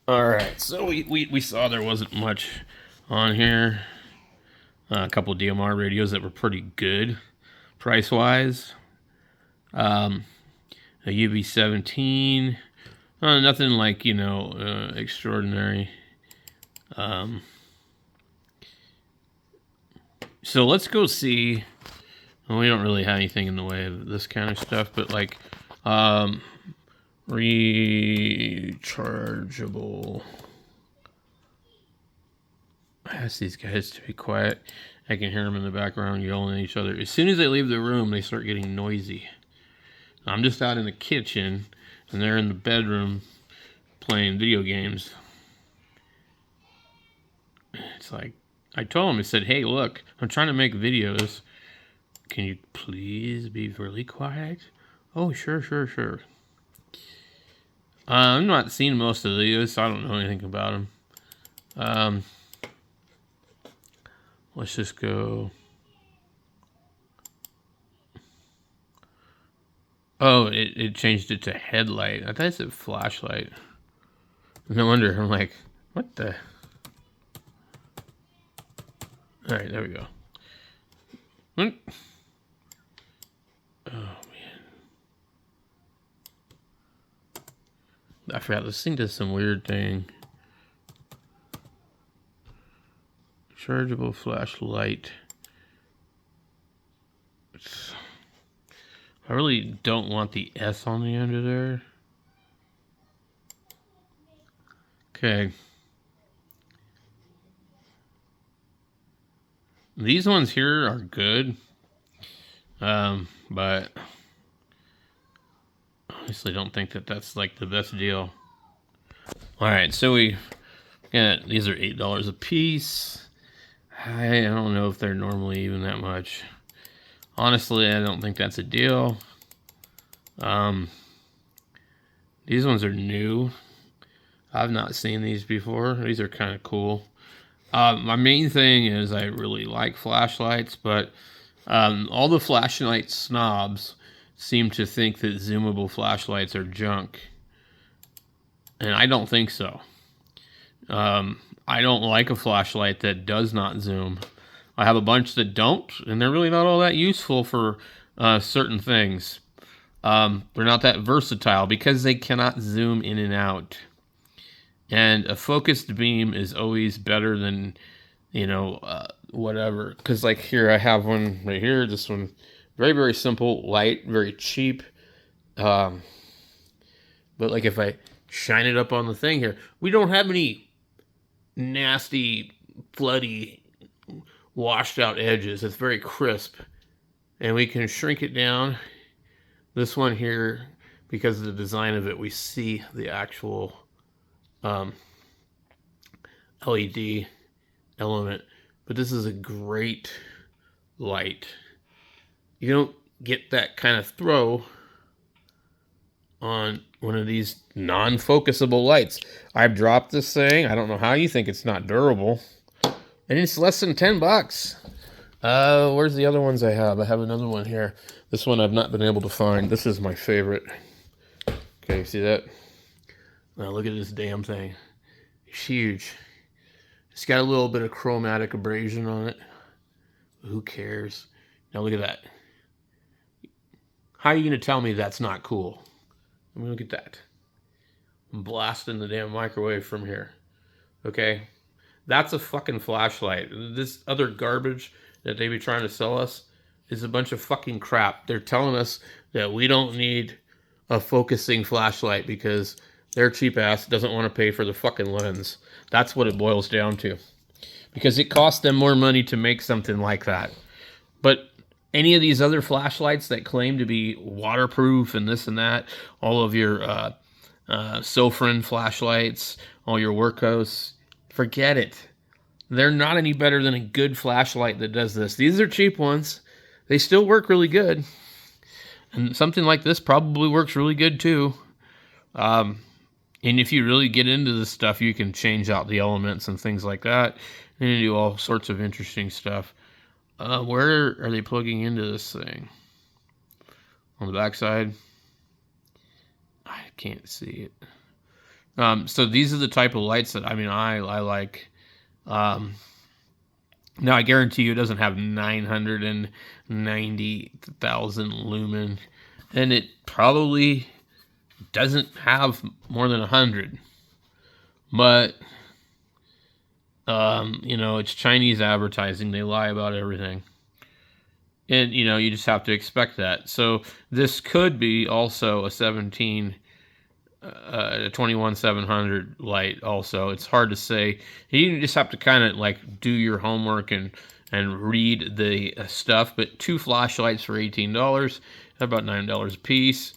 Alright, so we saw there wasn't much on here. A couple of DMR radios that were pretty good price-wise. A UB17. Nothing like, extraordinary. So let's go see. Well, we don't really have anything in the way of this kind of stuff, but like rechargeable. I ask these guys to be quiet. I can hear them in the background yelling at each other. As soon as they leave the room, they start getting noisy. I'm just out in the kitchen, and they're in the bedroom playing video games. It's like, I told them, I said, hey, look, I'm trying to make videos. Can you please be really quiet? Oh, sure. I'm not seeing most of the videos, so I don't know anything about them. Let's just go. Oh, it changed it to headlight. I thought it said flashlight. No wonder. I'm like, what the? All right, there we go. Oh, man. I forgot. This thing does some weird thing. Chargeable flashlight. I really don't want the S on the end of there. Okay. These ones here are good. But honestly don't think that that's like the best deal. Alright, so these are $8 a piece. I don't know if they're normally even that much. Honestly, I don't think that's a deal. These ones are new. I've not seen these before. These are kind of cool. My main thing is I really like flashlights, but all the flashlight snobs seem to think that zoomable flashlights are junk. And I don't think so. I don't like a flashlight that does not zoom. I have a bunch that don't, and they're really not all that useful for certain things. They're not that versatile because they cannot zoom in and out. And a focused beam is always better than, whatever. Because like here, I have one right here. This one, very, very simple, light, very cheap. But like if I shine it up on the thing here, we don't have any nasty, floody, washed out edges. It's very crisp. And we can shrink it down. This one here, because of the design of it, we see the actual LED element. But this is a great light. You don't get that kind of throw on one of these non-focusable lights. I've dropped this thing. I don't know how you think it's not durable. And it's less than $10. Where's the other ones I have? I have another one here. This one I've not been able to find. This is my favorite. Okay, see that? Now look at this damn thing. It's huge. It's got a little bit of chromatic abrasion on it. Who cares? Now look at that. How are you going to tell me that's not cool? I mean, look at that. I'm blasting the damn microwave from here. Okay? That's a fucking flashlight. This other garbage that they be trying to sell us is a bunch of fucking crap. They're telling us that we don't need a focusing flashlight because their cheap ass doesn't want to pay for the fucking lens. That's what it boils down to. Because it costs them more money to make something like that. But any of these other flashlights that claim to be waterproof and this and that, all of your Sofrin flashlights, all your Wurkkos, forget it. They're not any better than a good flashlight that does this. These are cheap ones. They still work really good. And something like this probably works really good too. And if you really get into this stuff, you can change out the elements and things like that. And you do all sorts of interesting stuff. Where are they plugging into this thing? On the back side? I can't see it. So these are the type of lights that, I mean, I like. Now I guarantee you it doesn't have 990,000 lumen, and it probably doesn't have more than 100. But you know, it's Chinese advertising. They lie about everything. And, you know, you just have to expect that. So this could be also a 21700 light also. It's hard to say. You just have to kind of like do your homework and read the stuff. But 2 flashlights for $18, about $9 a piece.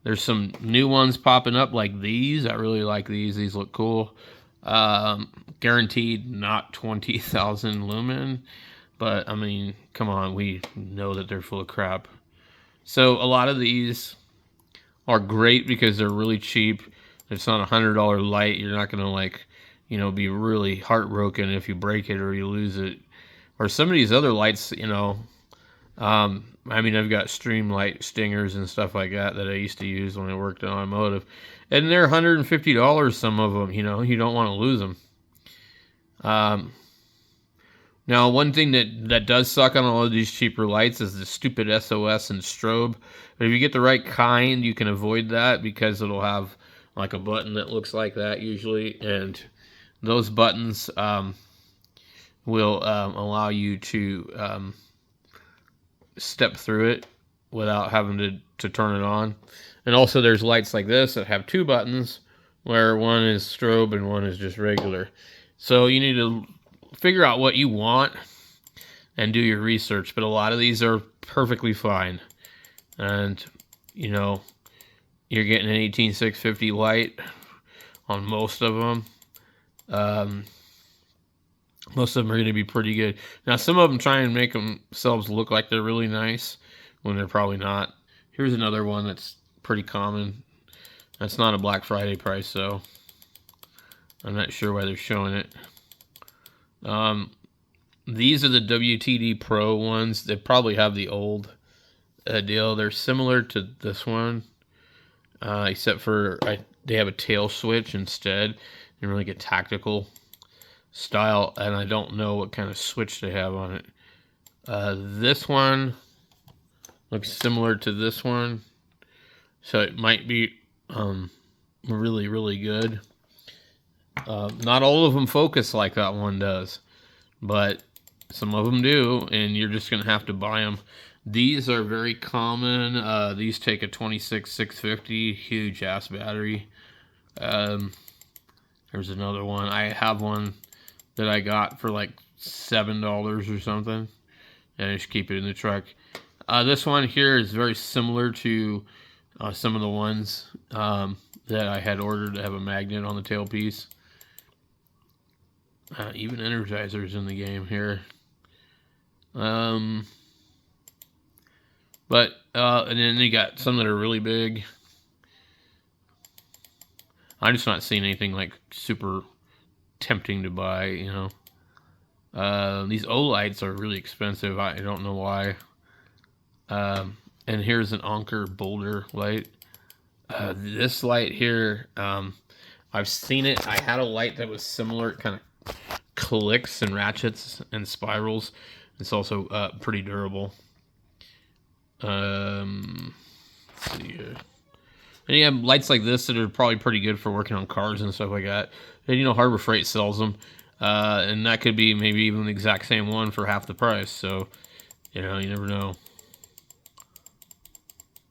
There's some new ones popping up like these. I really like these. These look cool. Guaranteed not 20,000 lumen. But, I mean, come on, we know that they're full of crap. So a lot of these are great because they're really cheap. It's not a $100 light. You're not going to, like, you know, be really heartbroken if you break it or you lose it. Or some of these other lights, you know, I mean, I've got Streamlight stingers and stuff like that I used to use when I worked in automotive. And they're $150, some of them, you know. You don't want to lose them. Now, one thing that does suck on all of these cheaper lights is the stupid SOS and strobe. But if you get the right kind, you can avoid that because it'll have like a button that looks like that usually. And those buttons will allow you to step through it without having to turn it on. And also there's lights like this that have 2 buttons where one is strobe and one is just regular. So you need to figure out what you want and do your research, but a lot of these are perfectly fine. And, you know, you're getting an 18650 light on most of them. Most of them are going to be pretty good. Now, some of them try and make themselves look like they're really nice when they're probably not. Here's another one that's pretty common. That's not a Black Friday price, so I'm not sure why they're showing it. These are the WTD Pro ones. They probably have the old deal. They're similar to this one, except for they have a tail switch instead. They're like a tactical style, and I don't know what kind of switch they have on it. This one looks similar to this one, so it might be really, really good. Not all of them focus like that one does, but some of them do, and you're just going to have to buy them. These are very common. These take a 26650, huge ass battery. There's another one. I have one that I got for like $7 or something, and I just keep it in the truck. This one here is very similar to some of the ones that I had ordered to have a magnet on the tailpiece. Even Energizer's in the game here. And then you got some that are really big. I'm just not seeing anything like super tempting to buy, you know. These O-lights are really expensive. I don't know why. And here's an Anker Boulder light. This light here, I've seen it. I had a light that was similar. It kind of clicks and ratchets and spirals. It's also pretty durable. Let's see. And you have lights like this that are probably pretty good for working on cars and stuff like that. And you know, Harbor Freight sells them. And that could be maybe even the exact same one for half the price. So, you know, you never know.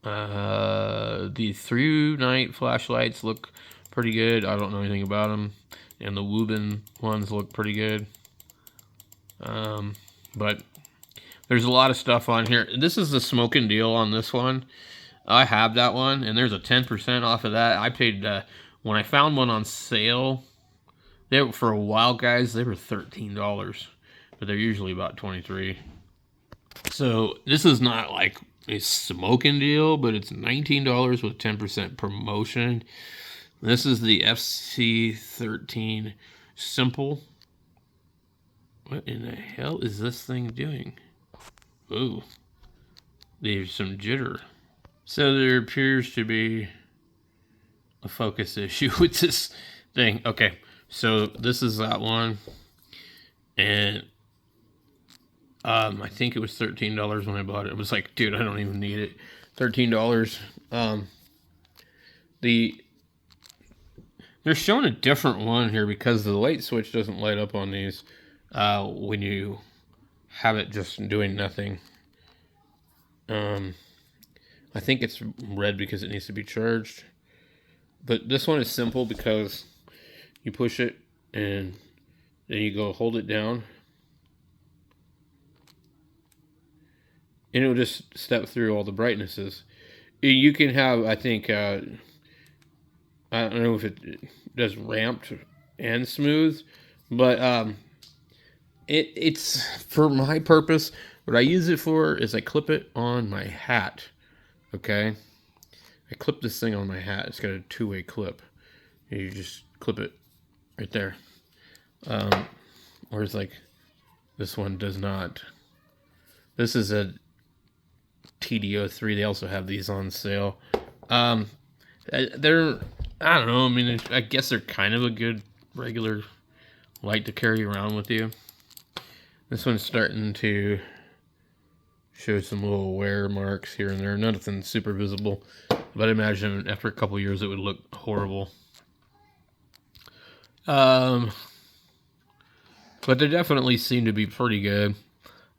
The through night flashlights look pretty good. I don't know anything about them. And the Woobin ones look pretty good. But there's a lot of stuff on here. This is the smoking deal on this one. I have that one, and there's a 10% off of that. I paid, when I found one on sale, they were, for a while, guys, they were $13, but they're usually about $23. So this is not like a smoking deal, but it's $19 with 10% promotion. This is the FC13 Simple. What in the hell is this thing doing? Ooh, there's some jitter. So there appears to be a focus issue with this thing. Okay, so this is that one, and I think it was $13 when I bought it. It was like, dude, I don't even need it. $13. They're showing a different one here because the light switch doesn't light up on these when you have it just doing nothing. I think it's red because it needs to be charged. But this one is simple because you push it and then you go hold it down. And it'll just step through all the brightnesses. You can have, I think, I don't know if it does ramped and smooth, but it's for my purpose. What I use it for is I clip it on my hat. Okay, I clip this thing on my hat. It's got a two-way clip. You just clip it right there. Whereas like this one does not. This is a TD03. They also have these on sale. They're, I don't know. I mean, I guess they're kind of a good regular light to carry around with you. This one's starting to show some little wear marks here and there. Nothing super visible, but I imagine after a couple years it would look horrible. But they definitely seem to be pretty good.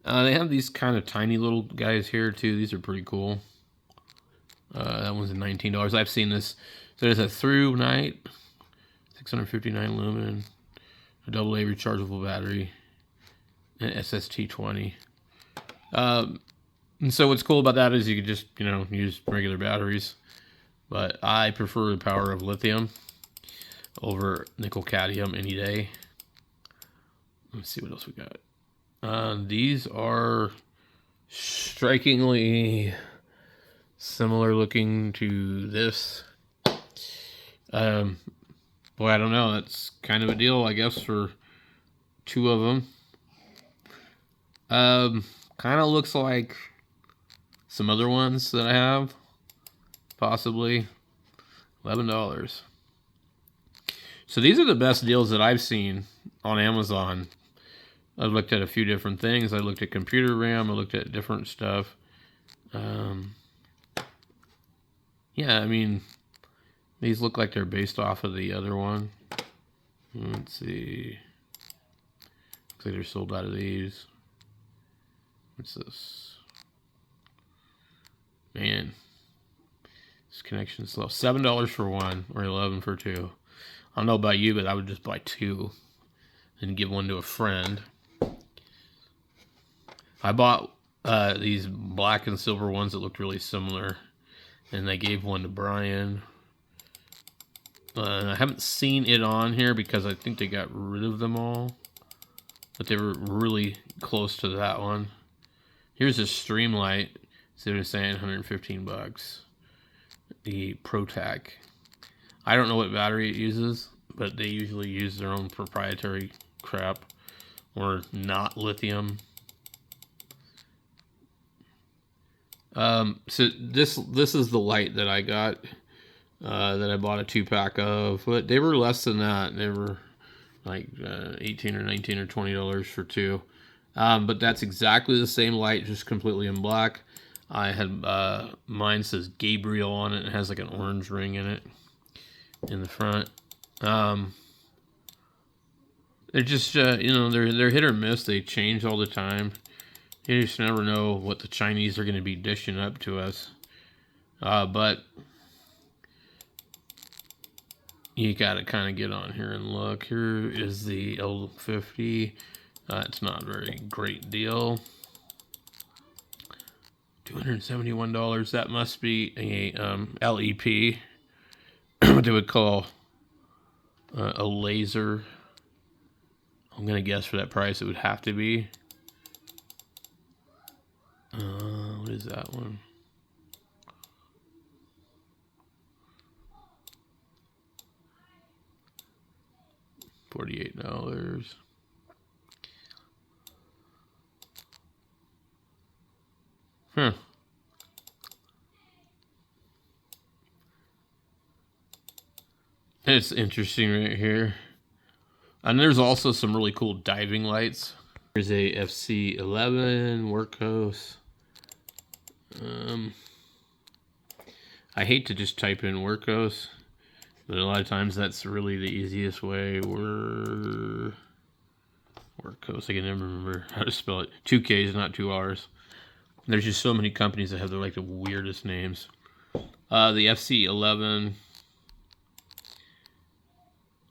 They have these kind of tiny little guys here too. These are pretty cool. That one's $19. I've seen this. So there's a through night, 659 lumen, a AA rechargeable battery, and SST20. And so what's cool about that is you could just, use regular batteries. But I prefer the power of lithium over nickel cadmium any day. Let's see what else we got. These are strikingly similar looking to this. Boy, I don't know. That's kind of a deal, I guess, for two of them. Kind of looks like some other ones that I have. Possibly $11. So these are the best deals that I've seen on Amazon. I've looked at a few different things. I looked at computer RAM. I looked at different stuff. Yeah, I mean, these look like they're based off of the other one. Let's see. Looks like they're sold out of these. What's this? Man, this connection's slow. $7 for one, or $11 for two. I don't know about you, but I would just buy two and give one to a friend. I bought these black and silver ones that looked really similar, and I gave one to Brian. I haven't seen it on here because I think they got rid of them all, but they were really close to that one. Here's a Streamlight. So they're saying $115. The ProTac. I don't know what battery it uses, but they usually use their own proprietary crap or not lithium. So this is the light that I got, that I bought a 2-pack of, but they were less than that. They were like $18 or $19 or $20 for two. But that's exactly the same light, just completely in black. I had mine says Gabriel on it. It has like an orange ring in it in the front. They're just they're hit or miss. They change all the time. You just never know what the Chinese are going to be dishing up to us. But you got to kind of get on here and look. Here is the L50. It's not a very great deal. $271. That must be a LEP, what they would call a laser. I'm gonna guess for that price it would have to be. What is that one? $48. Huh. It's interesting right here. And there's also some really cool diving lights. Here's a FC11 Wurkkos. I hate to just type in Wurkkos, but a lot of times that's really the easiest way. Wurkkos, I can never remember how to spell it. 2 Ks, not 2 Rs. There's just so many companies that have like the weirdest names. The FC11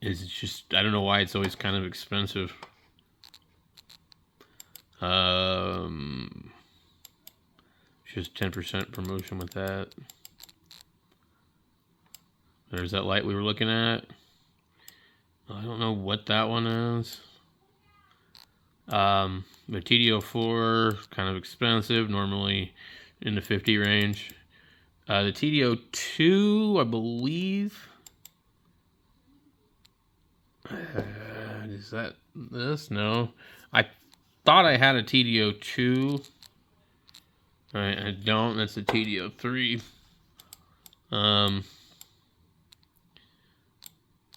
is just, I don't know why it's always kind of expensive. Just 10% promotion with that. There's that light we were looking at. I don't know what that one is. The TDO4, kind of expensive, normally in the 50 range. The TDO2, I believe. Is that this? No. I thought I had a TDO2. I don't. That's a TDO3.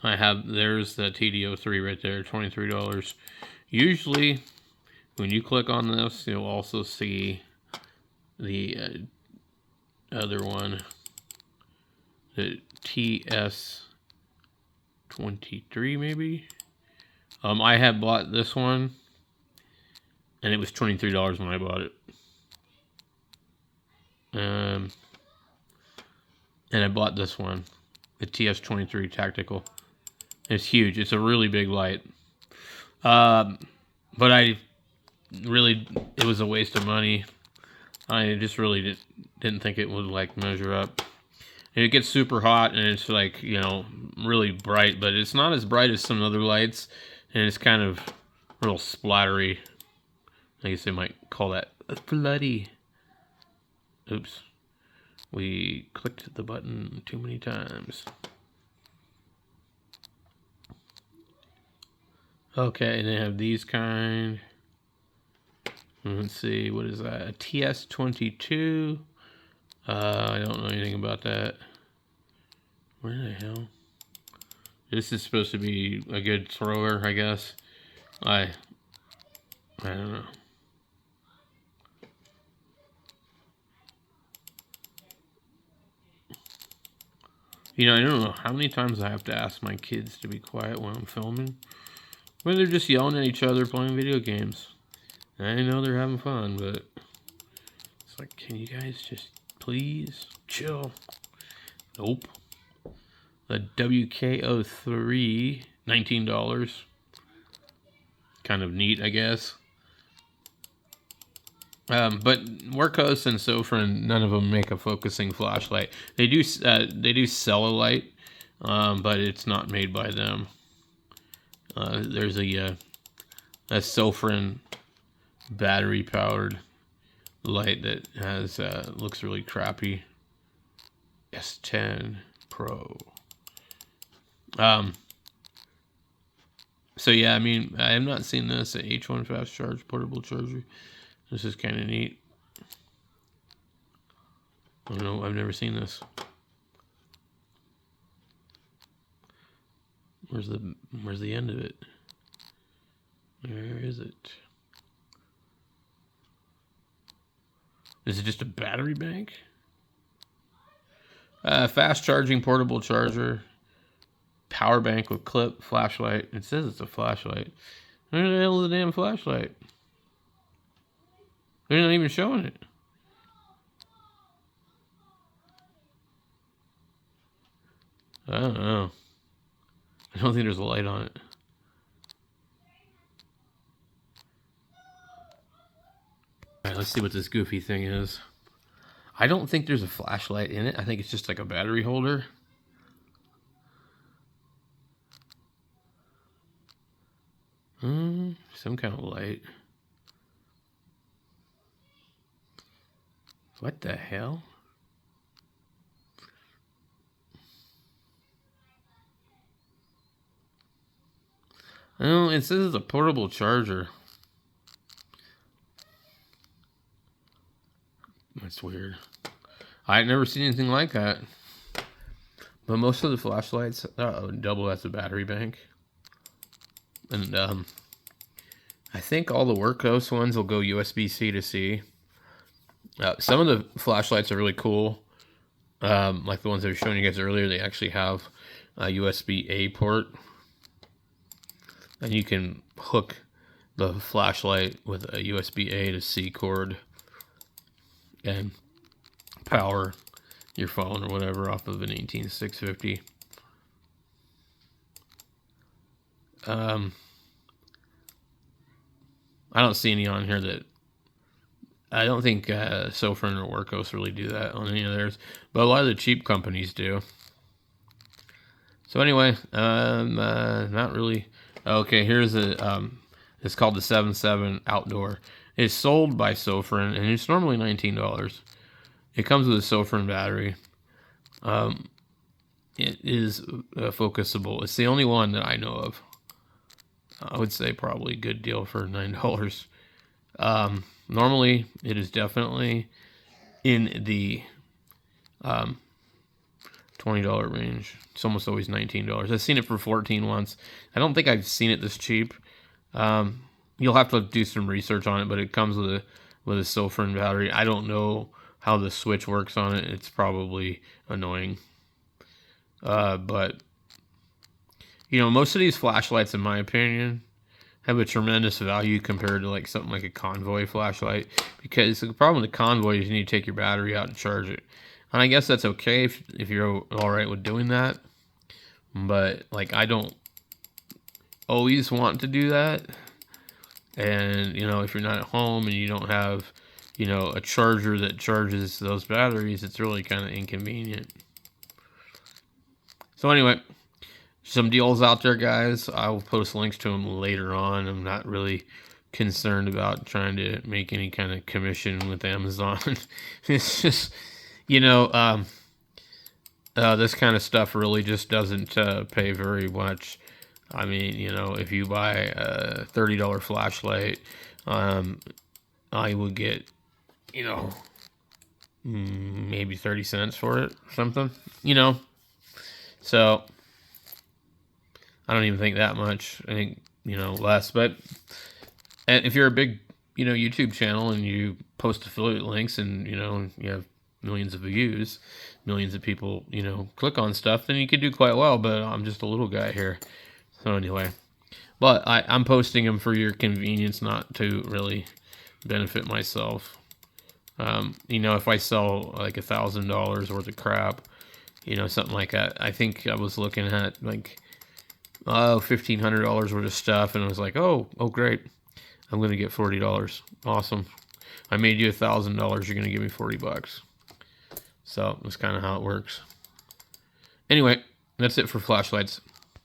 I have, there's the TDO3 right there, $23. Usually, when you click on this, you'll also see the other one, the TS23 maybe. I had bought this one, and it was $23 when I bought it. And I bought this one, the TS23 Tactical. It's huge. It's a really big light. But I really, it was a waste of money. I just really didn't think it would like measure up. And it gets super hot and it's like, you know, really bright, but it's not as bright as some other lights, and it's kind of real splattery. I guess they might call that bloody. Oops. We clicked the button too many times. Okay, and they have these kind. Let's see, what is that? A TS22. I don't know anything about that. Where the hell? This is supposed to be a good thrower, I guess. I don't know. You know, I don't know how many times I have to ask my kids to be quiet when I'm filming. When they're just yelling at each other playing video games. I know they're having fun, but it's like, can you guys just please chill? Nope. The WK03, $19. Kind of neat, I guess. But Wurkkos and Sofrin, none of them make a focusing flashlight. They do sell a light, but it's not made by them. There's a Sofrin battery powered light that has looks really crappy. S10 Pro. So yeah, I mean, I have not seen this, a H1 fast charge portable charger. This is kind of neat. I don't know, I've never seen this. Where's the end of it? Where is it? Is it just a battery bank? Fast charging portable charger. Power bank with clip, flashlight. It says it's a flashlight. Where the hell is the damn flashlight? They're not even showing it. I don't know. I don't think there's a light on it. Alright, let's see what this goofy thing is. I don't think there's a flashlight in it. I think it's just like a battery holder. Some kind of light. What the hell? Oh, it says it's a portable charger. That's weird. I've never seen anything like that. But most of the flashlights double as a battery bank. And I think all the Wurkkos ones will go USB-C to C. Some of the flashlights are really cool. Like the ones I was showing you guys earlier, they actually have a USB-A port. And you can hook the flashlight with a USB-A to C cord and power your phone or whatever off of an 18650. I don't see any on here that... I don't think Sofrin or Wurkkos really do that on any of theirs, but a lot of the cheap companies do. So anyway, not really. Okay, here's a... it's called the 7.7 Outdoor. It's sold by Sofrin, and it's normally $19. It comes with a Sofrin battery. It is focusable. It's the only one that I know of. I would say probably a good deal for $9. Normally, it is definitely in the $20 range. It's almost always $19. I've seen it for $14 once. I don't think I've seen it this cheap. You'll have to do some research on it, but it comes with a Sofrin battery. I don't know how the switch works on it. It's probably annoying. But you know, most of these flashlights, in my opinion, have a tremendous value compared to like something like a Convoy flashlight, because the problem with the Convoy is you need to take your battery out and charge it. And I guess that's okay if you're all right with doing that. But like, I don't always want to do that. And you know, if you're not at home and you don't have, you know, a charger that charges those batteries, it's really kind of inconvenient. So anyway, some deals out there, guys. I will post links to them later on. I'm not really concerned about trying to make any kind of commission with Amazon. It's just, you know, this kind of stuff really just doesn't pay very much. I mean, you know, if you buy a $30 flashlight, I would get, you know, maybe 30 cents for it, something, you know. So I don't even think that much. I think, you know, less. But if you're a big, you know, YouTube channel and you post affiliate links and, you know, you have millions of views, millions of people, you know, click on stuff, then you could do quite well. But I'm just a little guy here. So anyway, but I'm posting them for your convenience, not to really benefit myself. You know, if I sell like $1,000 worth of crap, you know, something like that, I think I was looking at like $1,500 worth of stuff, and I was like, oh great, I'm gonna get $40. Awesome. I made you $1,000. You're gonna give me $40. So that's kind of how it works. Anyway, that's it for flashlights.